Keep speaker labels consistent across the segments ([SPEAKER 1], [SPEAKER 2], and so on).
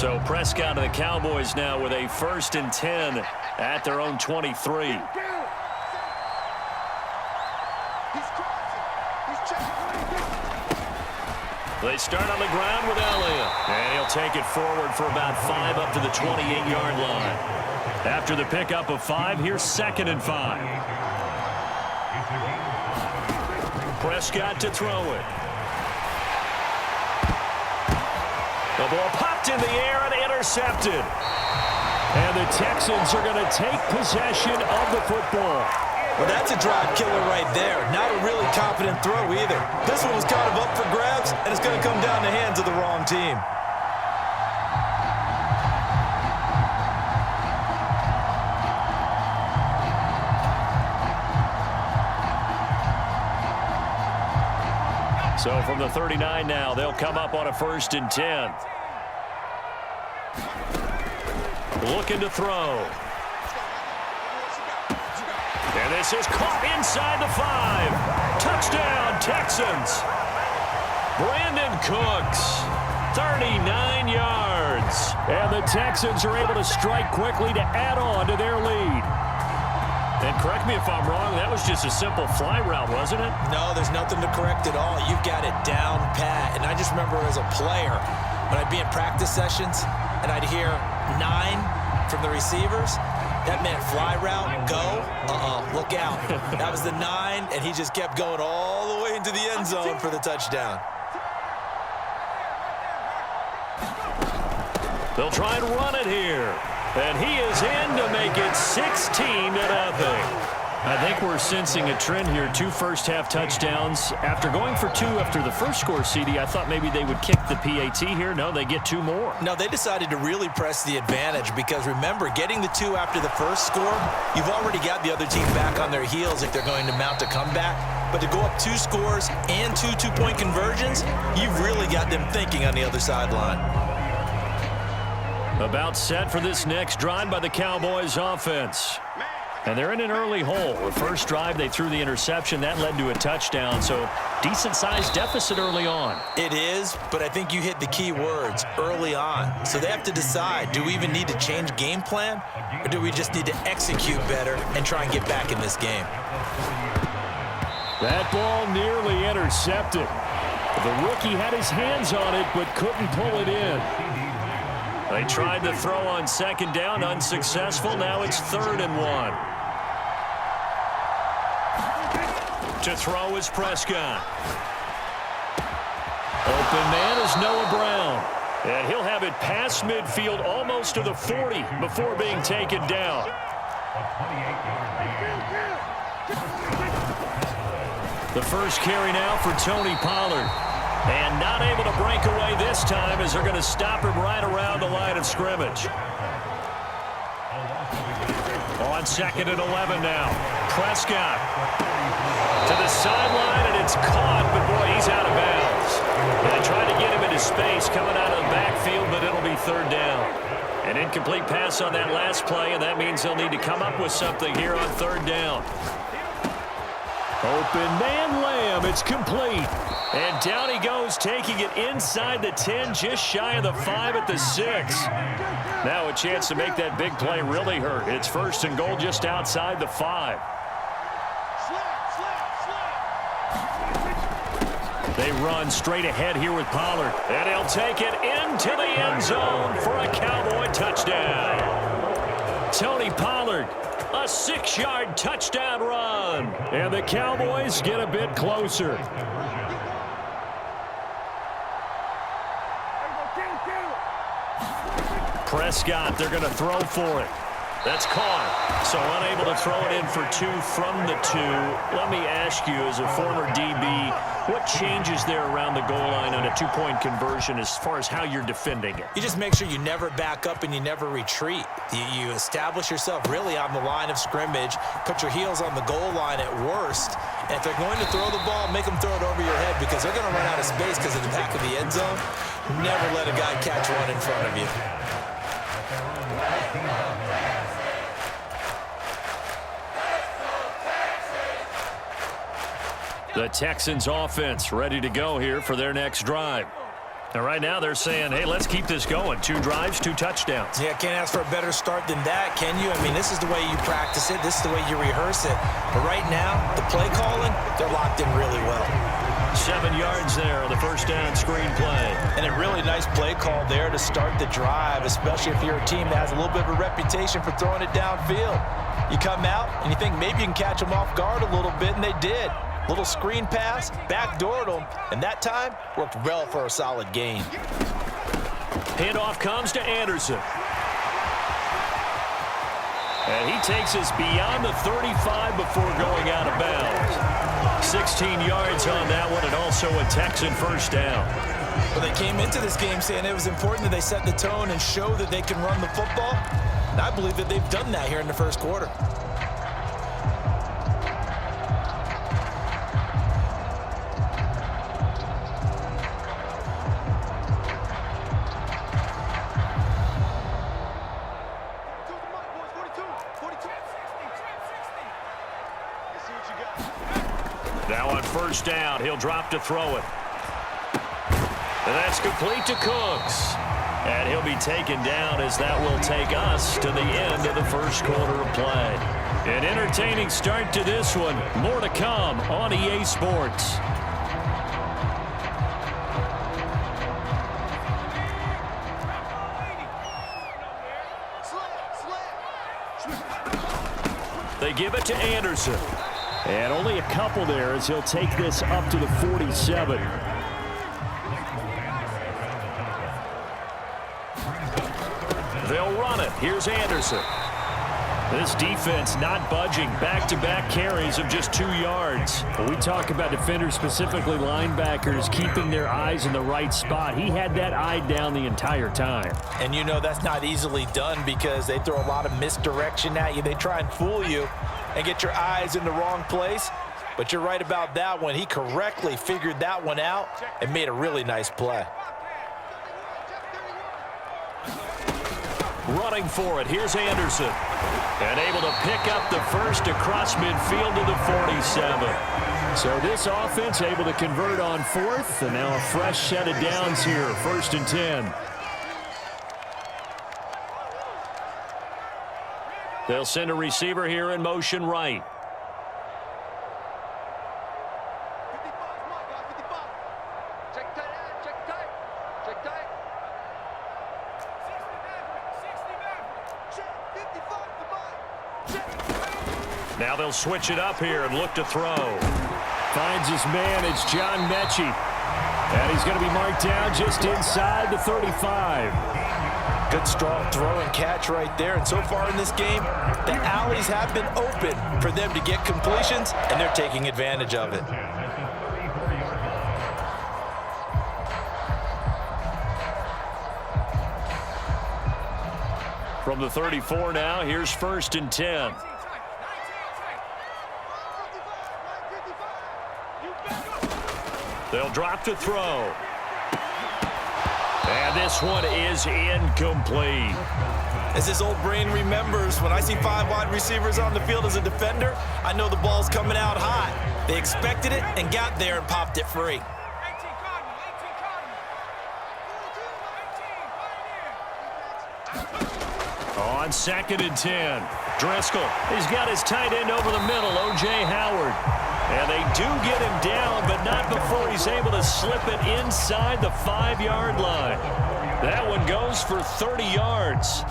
[SPEAKER 1] So Prescott and the Cowboys now with a 1st and 10 at their own 23. They start on the ground with Elliott. And he'll take it forward for about 5 up to the 28-yard line. After the pickup of 5, here's 2nd and 5. Prescott to throw it. The ball popped in the air and intercepted. And the Texans are going to take possession of the football.
[SPEAKER 2] Well, that's a drive killer right there. Not a really confident throw either. This one was kind of up for grabs, and it's going to come down the hands of the wrong team.
[SPEAKER 1] So from the 39 now, they'll come up on a 1st and 10. Looking to throw. And this is caught inside the 5. Touchdown, Texans. Brandin Cooks, 39 yards. And the Texans are able to strike quickly to add on to their lead. And correct me if I'm wrong, that was just a simple fly route, wasn't it?
[SPEAKER 2] No, there's nothing to correct at all. You've got it down pat. And I just remember as a player, when I'd be in practice sessions and I'd hear 9 from the receivers, that meant fly route, go, look out. That was the 9, and he just kept going all the way into the end zone for the touchdown.
[SPEAKER 1] They'll try and run it here. And he is in to make it 16-0. I think we're sensing a trend here. 2 first-half touchdowns. After going for 2 after the first score, CD, I thought maybe they would kick the PAT here. No, they get 2 more.
[SPEAKER 2] No, they decided to really press the advantage because, remember, getting the 2 after the first score, you've already got the other team back on their heels if they're going to mount a comeback. But to go up 2 scores and 2 two-point conversions, you've really got them thinking on the other sideline.
[SPEAKER 1] About set for this next drive by the Cowboys offense. And they're in an early hole. The first drive, they threw the interception. That led to a touchdown, so decent-sized deficit early on.
[SPEAKER 2] It is, but I think you hit the key words, early on. So they have to decide, do we even need to change game plan, or do we just need to execute better and try and get back in this game?
[SPEAKER 1] That ball nearly intercepted. The rookie had his hands on it, but couldn't pull it in. They tried to throw on 2nd down, unsuccessful. Now it's 3rd and 1. To throw is Prescott. Open man is Noah Brown. And he'll have it past midfield almost to the 40 before being taken down. The first carry now for Tony Pollard. And not able to break away this time as they're going to stop him right around the line of scrimmage. On 2nd and 11 now. Prescott to the sideline, and it's caught, but boy, he's out of bounds. They tried to get him into space coming out of the backfield, but it'll be 3rd down. An incomplete pass on that last play, and that means they'll need to come up with something here on 3rd down. Open man Lamb, it's complete. And down he goes, taking it inside the 10, just shy of the 5 at the 6. Now a chance to make that big play really hurt. It's 1st and goal just outside the 5. They run straight ahead here with Pollard. And he'll take it into the end zone for a Cowboy touchdown. Tony Pollard, a 6-yard touchdown run. And the Cowboys get a bit closer. Prescott, they're going to throw for it. That's caught. So unable to throw it in for 2 from the 2. Let me ask you, as a former DB, what changes there around the goal line on a 2-point conversion as far as how you're defending it?
[SPEAKER 2] You just make sure you never back up and you never retreat. You establish yourself really on the line of scrimmage, put your heels on the goal line at worst, and if they're going to throw the ball, make them throw it over your head because they're going to run out of space because of the back of the end zone. Never let a guy catch one in front of you. The Texans offense ready to go here for their next drive.
[SPEAKER 1] And right now they're saying, hey, let's keep this going. 2 drives, 2 touchdowns.
[SPEAKER 2] Yeah, can't ask for a better start than that, can you? I mean, this is the way you practice it. This is the way you rehearse it. But right now, the play calling, they're locked in really well.
[SPEAKER 1] 7 yards there on the first down screen play.
[SPEAKER 2] And a really nice play call there to start the drive, especially if you're a team that has a little bit of a reputation for throwing it downfield. You come out and you think maybe you can catch them off guard a little bit, and they did. Little screen pass, backdoored them, and that time worked well for a solid gain.
[SPEAKER 1] Handoff comes to Anderson. And he takes us beyond the 35 before going out of bounds. 16 yards on that one, and also a Texan first down.
[SPEAKER 2] Well, they came into this game saying it was important that they set the tone and show that they can run the football. And I believe that they've done that here in the first quarter.
[SPEAKER 1] Now on first down, he'll drop to throw it. And that's complete to Cooks. And he'll be taken down as that will take us to the end of the first quarter of play. An entertaining start to this one. More to come on EA Sports. They give it to Anderson. And only a couple there as he'll take this up to the 47. They'll run it. Here's Anderson. This defense not budging. Back-to-back carries of just 2 yards. When we talk about defenders, specifically linebackers, keeping their eyes in the right spot. He had that eye down the entire time.
[SPEAKER 2] And you know that's not easily done because they throw a lot of misdirection at you. They try and fool you and get your eyes in the wrong place. But you're right about that one. He correctly figured that one out and made a really nice play.
[SPEAKER 1] Running for it. Here's Anderson. And able to pick up the first across midfield to the 47. So this offense able to convert on 4th. And now a fresh set of downs here. 1st and 10. They'll send a receiver here in motion right. Now they'll switch it up here and look to throw. Finds his man. It's John Mechie. And he's going to be marked down just inside the 35.
[SPEAKER 2] Good strong throw and catch right there. And so far in this game, the alleys have been open for them to get completions, and they're taking advantage of it.
[SPEAKER 1] From the 34 now, here's 1st and 10. They'll drop to throw. And this one is incomplete.
[SPEAKER 2] As his old brain remembers, when I see 5 wide receivers on the field as a defender, I know the ball's coming out hot. They expected it and got there and popped it free.
[SPEAKER 1] On 2nd and 10, Driscoll. He's got his tight end over the middle, O.J. Howard. And they do get him down, but not before he's able to slip it inside the 5-yard line. That one goes for 30 yards.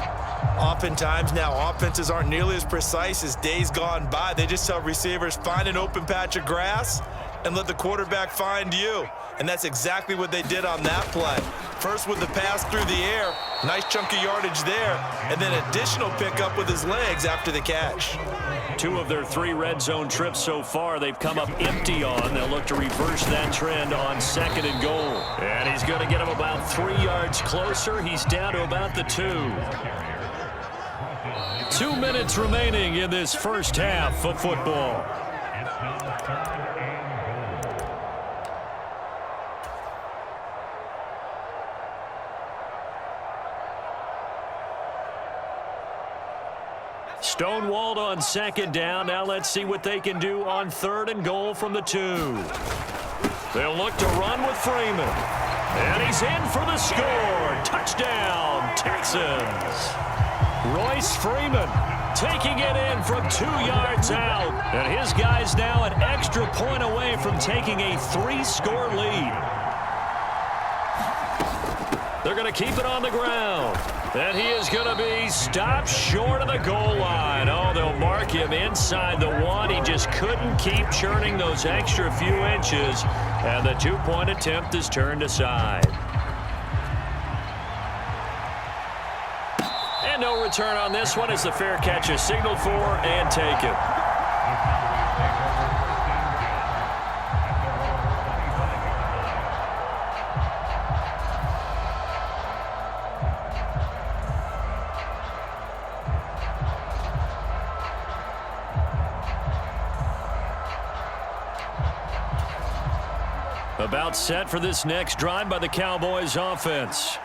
[SPEAKER 2] Oftentimes now, offenses aren't nearly as precise as days gone by. They just tell receivers, find an open patch of grass and let the quarterback find you. And that's exactly what they did on that play. First with the pass through the air, nice chunk of yardage there, and then additional pickup with his legs after the catch.
[SPEAKER 1] 2 of their 3 red zone trips so far, they've come up empty on. They'll look to reverse that trend on 2nd and goal. And he's going to get him about 3 yards closer. He's down to about the 2. 2 minutes remaining in this first half of football. Stonewalled on 2nd down. Now let's see what they can do on 3rd and goal from the 2. They'll look to run with Freeman. And he's in for the score. Touchdown, Texans. Royce Freeman taking it in from 2 yards out. And his guy's now an extra point away from taking a 3-score lead. They're going to keep it on the ground. And he is going to be stopped short of the goal line. Oh, they'll mark him inside the 1. He just couldn't keep churning those extra few inches. And the 2-point attempt is turned aside. And no return on this one as the fair catch is signaled for and taken. About set for this next drive by the Cowboys offense.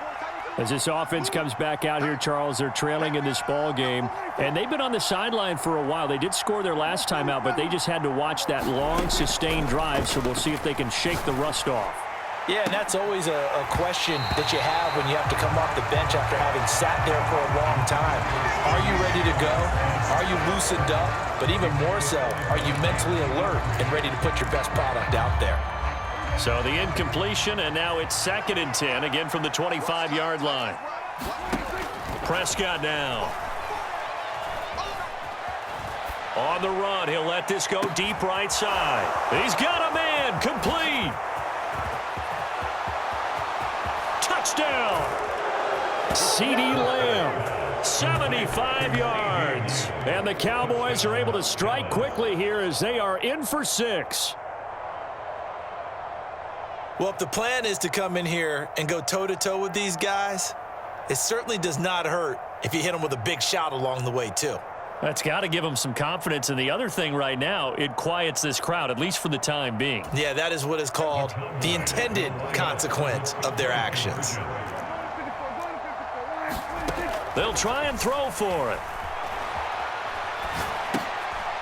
[SPEAKER 1] As this offense comes back out here, Charles, they're trailing in this ball game, and they've been on the sideline for a while. They did score their last time out, but they just had to watch that long, sustained drive, so we'll see if they can shake the rust off.
[SPEAKER 2] Yeah, and that's always a question that you have when you have to come off the bench after having sat there for a long time. Are you ready to go? Are you loosened up? But even more so, are you mentally alert and ready to put your best product out there?
[SPEAKER 1] So the incompletion, and now it's 2nd and 10, again from the 25-yard line. Prescott now. On the run, he'll let this go deep right side. He's got a man, complete. Touchdown. CeeDee Lamb, 75 yards. And the Cowboys are able to strike quickly here as they are in for 6.
[SPEAKER 2] Well, if the plan is to come in here and go toe-to-toe with these guys, it certainly does not hurt if you hit them with a big shot along the way, too.
[SPEAKER 1] That's got to give them some confidence. And the other thing right now, it quiets this crowd, at least for the time being.
[SPEAKER 2] Yeah, that is what is called the intended consequence of their actions.
[SPEAKER 1] They'll try and throw for it.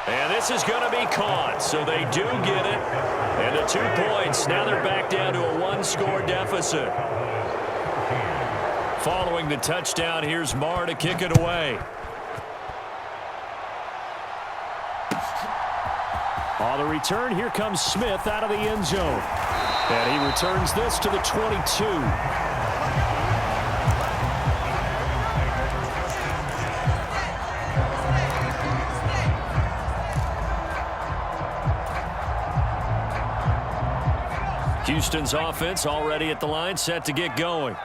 [SPEAKER 1] And this is going to be caught, so they do get it. And the 2 points, now they're back down to a 1-score deficit. Following the touchdown, here's Marr to kick it away. On the return, here comes Smith out of the end zone. And he returns this to the 22. Houston's offense already at the line, set to get going.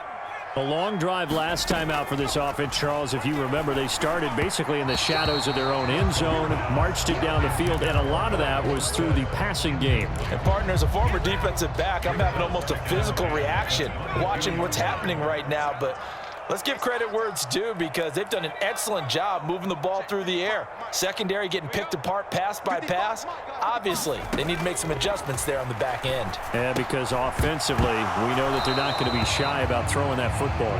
[SPEAKER 1] A long drive last time out for this offense, Charles. If you remember, they started basically in the shadows of their own end zone, marched it down the field, and a lot of that was through the passing game.
[SPEAKER 2] And partner, as a former defensive back, I'm having almost a physical reaction watching what's happening right now. But let's give credit where it's due because they've done an excellent job moving the ball through the air. Secondary getting picked apart pass by pass. Obviously, they need to make some adjustments there on the back end.
[SPEAKER 1] Yeah, because offensively, we know that they're not going to be shy about throwing that football.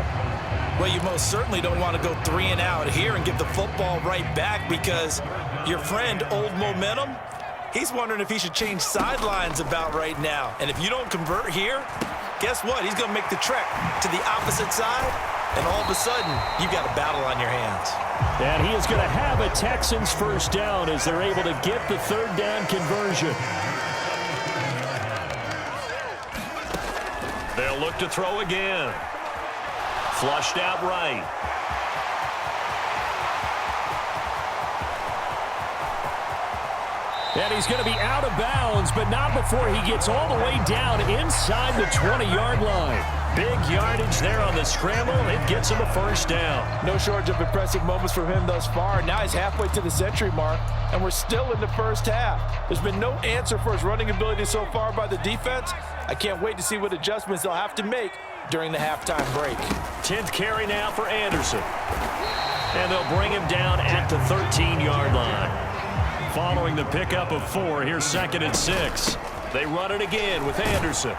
[SPEAKER 2] Well, you most certainly don't want to go 3 and out here and give the football right back because your friend, Old Momentum, he's wondering if he should change sidelines about right now. And if you don't convert here, guess what? He's going to make the trek to the opposite side. And all of a sudden, you've got a battle on your hands.
[SPEAKER 1] And he is going to have a Texans first down as they're able to get the 3rd down conversion. They'll look to throw again. Flushed out right. And he's going to be out of bounds, but not before he gets all the way down inside the 20-yard line. Big yardage there on the scramble. It gets him a first down.
[SPEAKER 3] No shortage of impressive moments from him thus far. Now he's halfway to the century mark, and we're still in the first half. There's been no answer for his running ability so far by the defense. I can't wait to see what adjustments they'll have to make during the halftime break.
[SPEAKER 1] 10th carry now for Anderson. And they'll bring him down at the 13-yard line. Following the pickup of 4, here's 2nd and 6. They run it again with Anderson.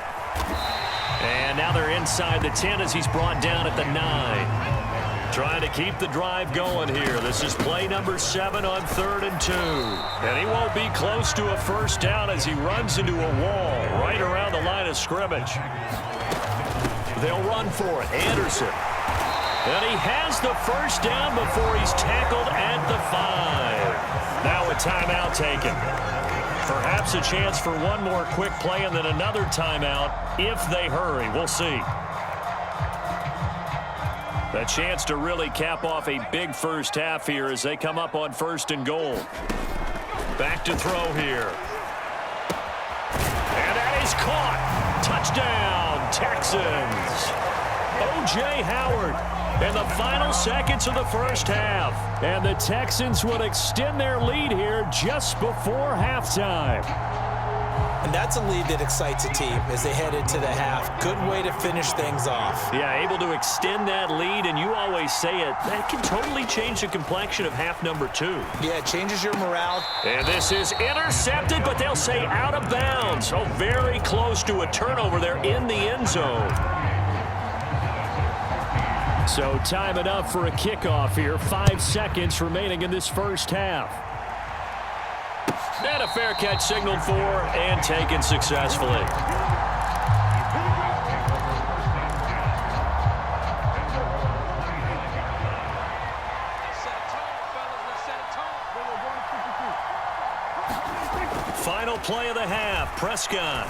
[SPEAKER 1] And now they're inside the 10 as he's brought down at the 9. Trying to keep the drive going here. This is play number 7 on 3rd and 2. And he won't be close to a first down as he runs into a wall right around the line of scrimmage. They'll run for it. Anderson. And he has the first down before he's tackled at the 5. Now a timeout taken. Perhaps a chance for one more quick play and then another timeout if they hurry. We'll see. A chance to really cap off a big first half here as they come up on 1st and goal. Back to throw here. And that is caught. Touchdown, Texans. O.J. Howard in the final seconds of the first half. And the Texans would extend their lead here just before halftime.
[SPEAKER 2] And that's a lead that excites a team as they head into the half. Good way to finish things off.
[SPEAKER 1] Yeah, able to extend that lead, and you always say it, that can totally change the complexion of half number 2.
[SPEAKER 2] Yeah, it changes your morale.
[SPEAKER 1] And this is intercepted, but they'll say out of bounds. Oh, very close to a turnover there in the end zone. So time enough for a kickoff here. 5 seconds remaining in this first half. And a fair catch signaled for and taken successfully. Final play of the half, Prescott.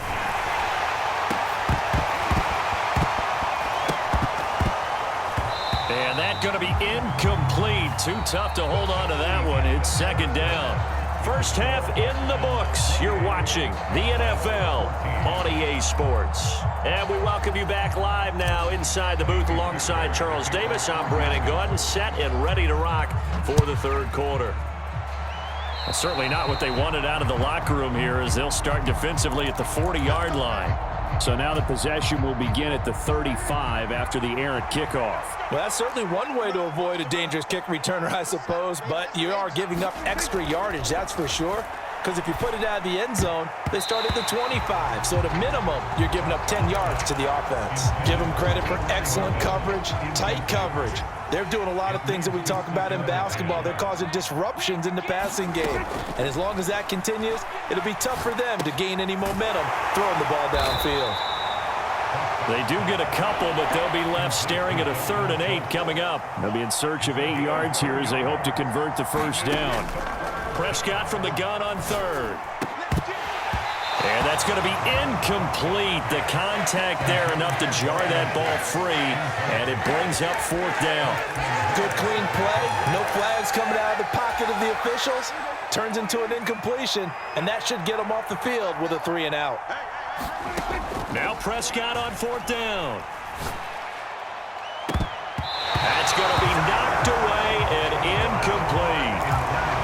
[SPEAKER 1] And that's going to be incomplete. Too tough to hold on to that one. It's 2nd down. First half in the books. You're watching the NFL on EA Sports. And we welcome you back live now inside the booth alongside Charles Davis. I'm Brandin Gaudin, set and ready to rock for the 3rd quarter. Well, certainly not what they wanted out of the locker room here as they'll start defensively at the 40-yard line. So now the possession will begin at the 35 after the errant kickoff.
[SPEAKER 3] Well, that's certainly one way to avoid a dangerous kick returner, I suppose, but you are giving up extra yardage, that's for sure. Because if you put it out of the end zone, they start at the 25. So at a minimum, you're giving up 10 yards to the offense. Give them credit for excellent coverage, tight coverage. They're doing a lot of things that we talk about in basketball. They're causing disruptions in the passing game. And as long as that continues, it'll be tough for them to gain any momentum throwing the ball downfield.
[SPEAKER 1] They do get a couple, but they'll be left staring at a 3rd and 8 coming up. They'll be in search of 8 yards here as they hope to convert the first down. Prescott from the gun on 3rd. And that's going to be incomplete. The contact there enough to jar that ball free, and it brings up 4th down.
[SPEAKER 3] Good clean play. No flags coming out of the pocket of the officials. Turns into an incompletion, and that should get them off the field with a 3 and out.
[SPEAKER 1] Now Prescott on 4th down. That's going to be knocked away and incomplete.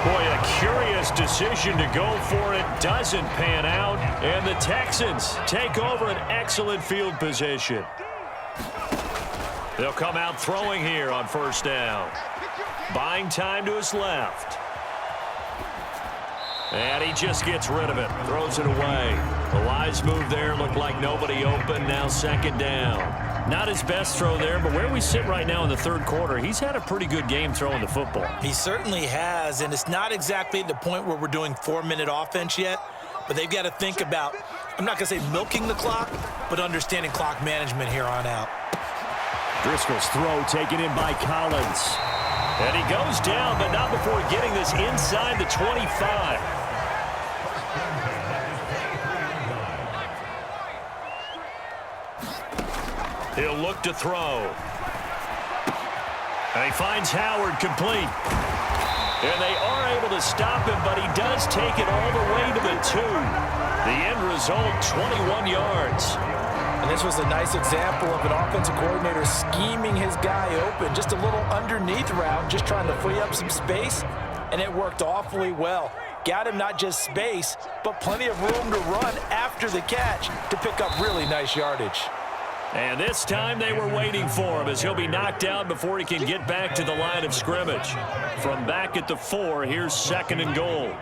[SPEAKER 1] Boy, a curious decision to go for it. Doesn't pan out. And the Texans take over an excellent field position. They'll come out throwing here on 1st down. Buying time to his left. And he just gets rid of it. Throws it away. The wise move there. Looked like nobody open. Now 2nd down. Not his best throw there, but where we sit right now in the 3rd quarter, he's had a pretty good game throwing the football.
[SPEAKER 2] He certainly has, and it's not exactly at the point where we're doing 4-minute offense yet, but they've got to think about, I'm not going to say milking the clock, but understanding clock management here on out.
[SPEAKER 1] Driscoll's throw taken in by Collins. And he goes down, but not before getting this inside the 25. He'll look to throw. And he finds Howard complete. And they are able to stop him, but he does take it all the way to the 2. The end result, 21 yards.
[SPEAKER 3] And this was a nice example of an offensive coordinator scheming his guy open. Just a little underneath route, just trying to free up some space. And it worked awfully well. Got him not just space, but plenty of room to run after the catch to pick up really nice yardage.
[SPEAKER 1] And this time they were waiting for him as he'll be knocked down before he can get back to the line of scrimmage. From back at the 4, here's 2nd and goal.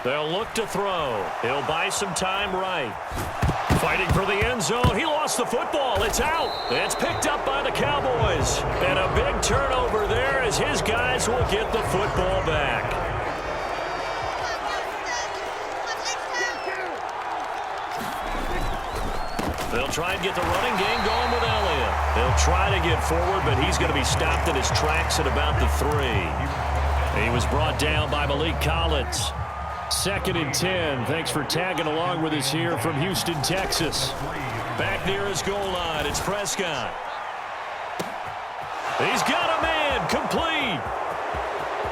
[SPEAKER 1] They'll look to throw. He'll buy some time right. Fighting for the end zone. He lost the football. It's out. It's picked up by the Cowboys. And a big turnover there as his guys will get the football back. They'll try and get the running game going with Elliott. They'll try to get forward, but he's going to be stopped in his tracks at about the 3. He was brought down by Malik Collins. 2nd and 10. Thanks for tagging along with us here from Houston, Texas. Back near his goal line, it's Prescott. He's got a man, complete.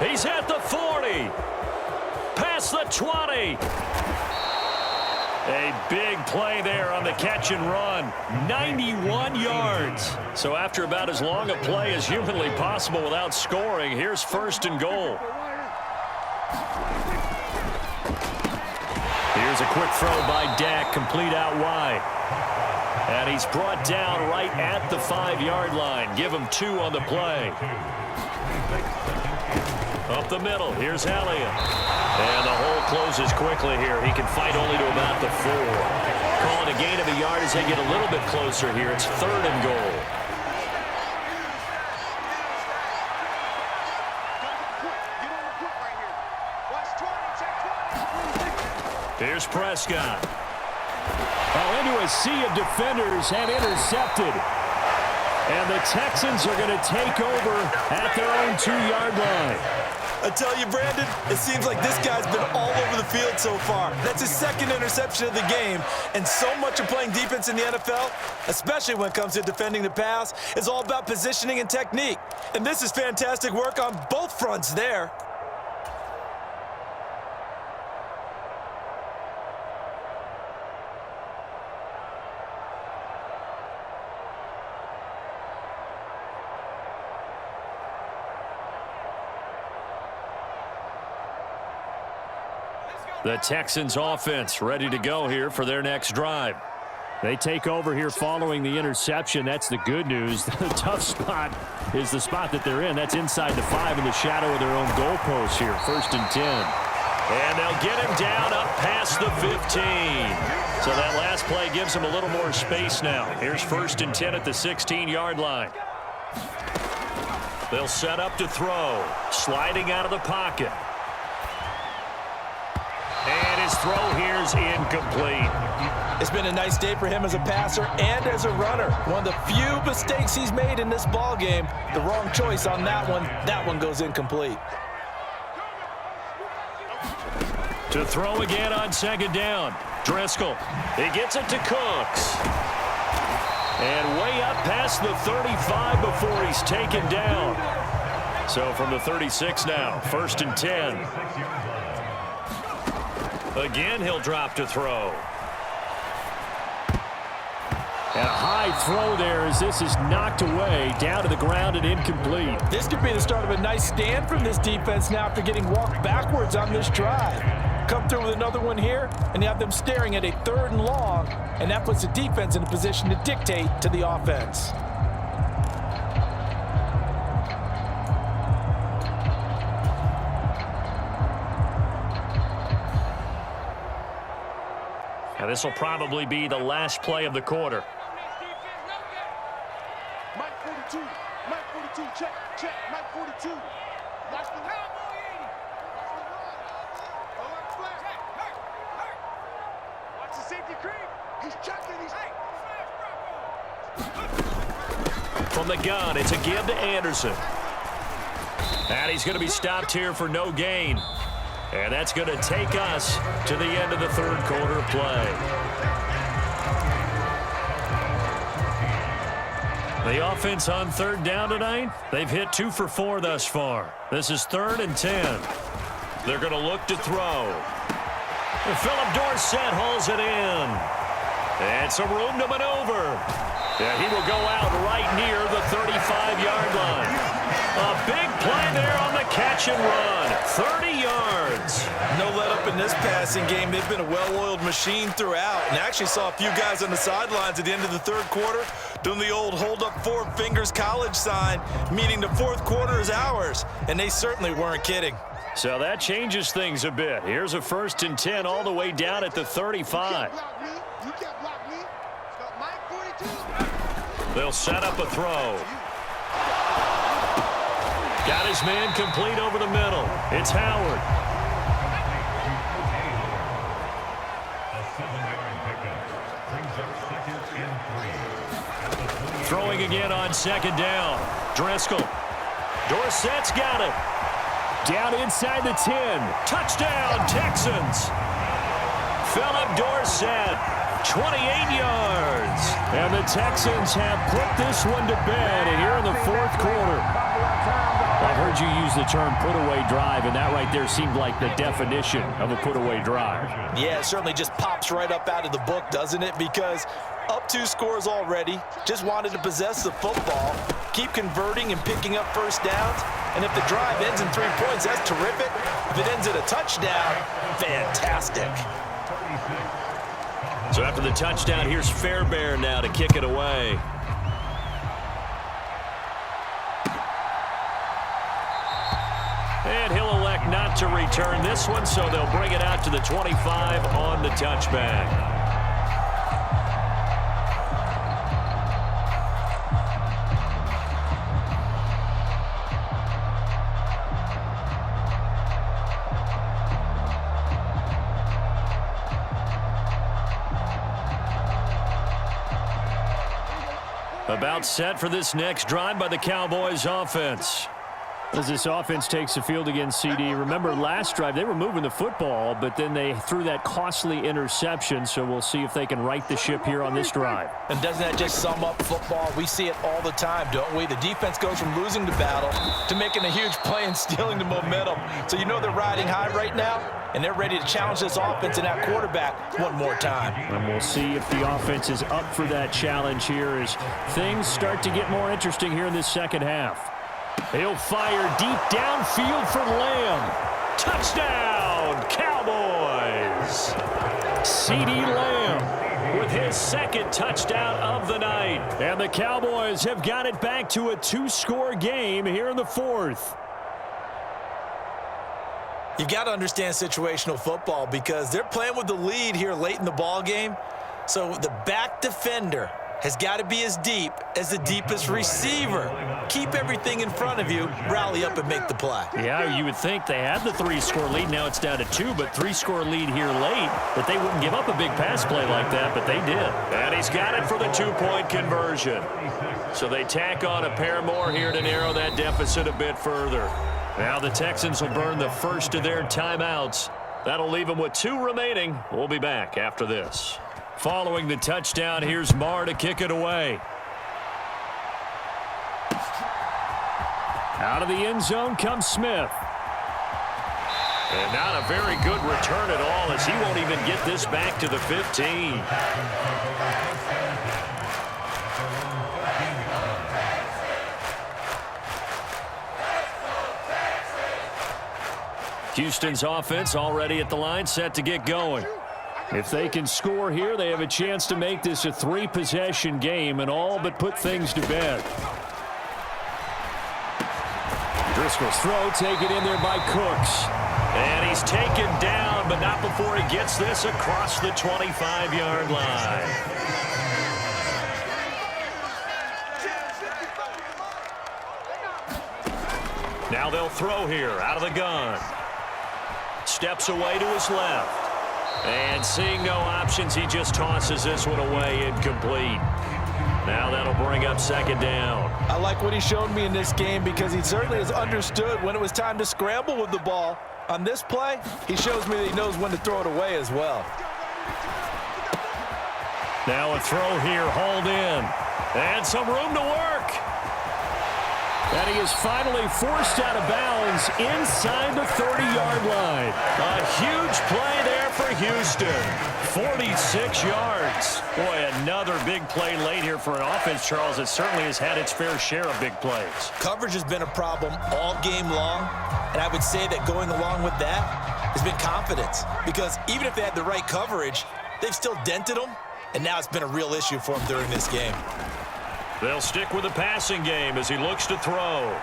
[SPEAKER 1] He's at the 40. Past the 20. A big play there on the catch and run. 91 yards. So after about as long a play as humanly possible without scoring, here's 1st and goal. Here's a quick throw by Dak, complete out wide. And he's brought down right at the 5-yard line. Give him 2 on the play. Up the middle, here's Elliott. And the hole closes quickly here. He can fight only to about the 4. Call it a gain of a yard as they get a little bit closer here. It's 3rd and goal. Here's Prescott.
[SPEAKER 4] Oh, into a sea of defenders and intercepted. And the Texans are going to take over at their own 2-yard line.
[SPEAKER 2] I tell you, Brandon, it seems like this guy's been all over the field so far. That's his 2nd interception of the game. And so much of playing defense in the NFL, especially when it comes to defending the pass, is all about positioning and technique. And this is fantastic work on both fronts there.
[SPEAKER 1] The Texans offense ready to go here for their next drive.
[SPEAKER 4] They take over here following the interception. That's the good news. The tough spot is the spot that they're in. That's inside the 5 in the shadow of their own goalpost here. 1st and 10.
[SPEAKER 1] And they'll get him down up past the 15. So that last play gives him a little more space now. Here's 1st and 10 at the 16-yard line. They'll set up to throw. Sliding out of the pocket. And his throw here's incomplete.
[SPEAKER 3] It's been a nice day for him as a passer and as a runner. One of the few mistakes he's made in this ball game. The wrong choice on that one. That one goes incomplete.
[SPEAKER 1] To throw again on 2nd down. Driscoll. He gets it to Cooks. And way up past the 35 before he's taken down. So from the 36 now, 1st and 10. Again, he'll drop to throw.
[SPEAKER 4] And a high throw there as this is knocked away, down to the ground and incomplete.
[SPEAKER 3] This could be the start of a nice stand from this defense now after getting walked backwards on this drive. Come through with another one here, and you have them staring at a 3rd and long, and that puts the defense in a position to dictate to the offense.
[SPEAKER 1] Now this will probably be the last play of the quarter.
[SPEAKER 5] Mike 42, Mike 42, check, Mike 42. Watch the watch the safety creep. He's checking,
[SPEAKER 1] From the gun, it's a give to Anderson. And he's going to be stopped here for no gain. And that's going to take us to the end of the 3rd quarter play. The offense on 3rd down tonight, they've hit 2 for 4 thus far. This is 3rd and 10. They're going to look to throw. And Philip Dorsett hauls it in. And some room to maneuver. Yeah, he will go out right near the 35-yard line. A big play there on the catch and run. 30 yards.
[SPEAKER 2] No let up in this passing game. They've been a well-oiled machine throughout. And actually saw a few guys on the sidelines at the end of the 3rd quarter doing the old hold up 4 fingers college sign, meaning the 4th quarter is ours. And they certainly weren't kidding.
[SPEAKER 1] So that changes things a bit. Here's a 1st and 10 all the way down at the 35.
[SPEAKER 5] You can't block me. Stop Mike 42.
[SPEAKER 1] They'll set up a throw. Got his man complete over the middle. It's Howard. Throwing again on second down. Driscoll. Dorsett's got it. Down inside the 10. Touchdown, Texans. Philip Dorsett, 28 yards. And the Texans have put this one to bed here in the fourth quarter. I've heard you use the term put-away drive, and that right there seemed like the definition of a put-away drive.
[SPEAKER 3] Yeah, it certainly just pops right up out of the book, doesn't it? Because up 2 scores already, just wanted to possess the football, keep converting and picking up first downs. And if the drive ends in 3 points, that's terrific. If it ends in a touchdown, fantastic.
[SPEAKER 1] So after the touchdown, here's Fairbairn now to kick it away. And he'll elect not to return this one, so they'll bring it out to the 25 on the touchback. About set for this next drive by the Cowboys offense.
[SPEAKER 4] As this offense takes the field against CD, remember last drive they were moving the football, but then they threw that costly interception, so we'll see if they can right the ship here on this drive.
[SPEAKER 3] And doesn't that just sum up football? We see it all the time, don't we? The defense goes from losing the battle to making a huge play and stealing the momentum. So you know they're riding high right now, and they're ready to challenge this offense and that quarterback one more time.
[SPEAKER 4] And we'll see if the offense is up for that challenge here as things start to get more interesting here in this second half. He'll fire deep downfield for Lamb. Touchdown, Cowboys! CeeDee Lamb with his second touchdown of the night. And the Cowboys have got it back to a 2-score game here in the fourth.
[SPEAKER 3] You've got to understand situational football because they're playing with the lead here late in the ball game. So the back defender has got to be as deep as the deepest receiver. Keep everything in front of you, rally up and make the play.
[SPEAKER 4] Yeah, you would think they had the 3-score lead. Now it's down to 2, but 3-score lead here late, that they wouldn't give up a big pass play like that, but they did.
[SPEAKER 1] And he's got it for the 2-point conversion. So they tack on a pair more here to narrow that deficit a bit further. Now the Texans will burn the first of their timeouts. That'll leave them with 2 remaining. We'll be back after this. Following the touchdown, here's Marr to kick it away.
[SPEAKER 4] Out of the end zone comes Smith.
[SPEAKER 1] And not a very good return at all as he won't even get this back to the 15. Houston's offense already at the line, set to get going.
[SPEAKER 4] If they can score here, they have a chance to make this a 3-possession game and all but put things to bed. Driscoll's throw taken in there by Cooks.
[SPEAKER 1] And he's taken down, but not before he gets this across the 25-yard line. Now they'll throw here out of the gun. Steps away to his left. And seeing no options, he just tosses this one away incomplete. Now that'll bring up second down.
[SPEAKER 3] I like what he showed me in this game because he certainly has understood when it was time to scramble with the ball. On this play, he shows me that he knows when to throw it away as well.
[SPEAKER 1] Now a throw here, hauled in. And some room to work.
[SPEAKER 4] And he is finally forced out of bounds inside the 30-yard line.
[SPEAKER 1] A huge play there for Houston. 46 yards. Boy, another big play late here for an offense, Charles, that certainly has had its fair share of big plays.
[SPEAKER 2] Coverage has been a problem all game long, and I would say that going along with that has been confidence. Because even if they had the right coverage, they've still dented them, and now it's been a real issue for them during this game.
[SPEAKER 1] They'll stick with the passing game as he looks to throw.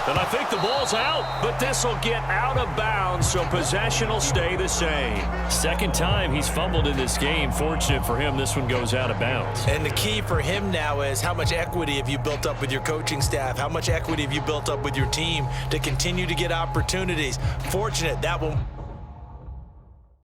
[SPEAKER 1] And I think the ball's out, but this will get out of bounds, so possession will stay the same.
[SPEAKER 4] Second time he's fumbled in this game. Fortunate for him, this one goes out of bounds.
[SPEAKER 2] And the key for him now is how much equity have you built up with your coaching staff? How much equity have you built up with your team to continue to get opportunities? Fortunate that one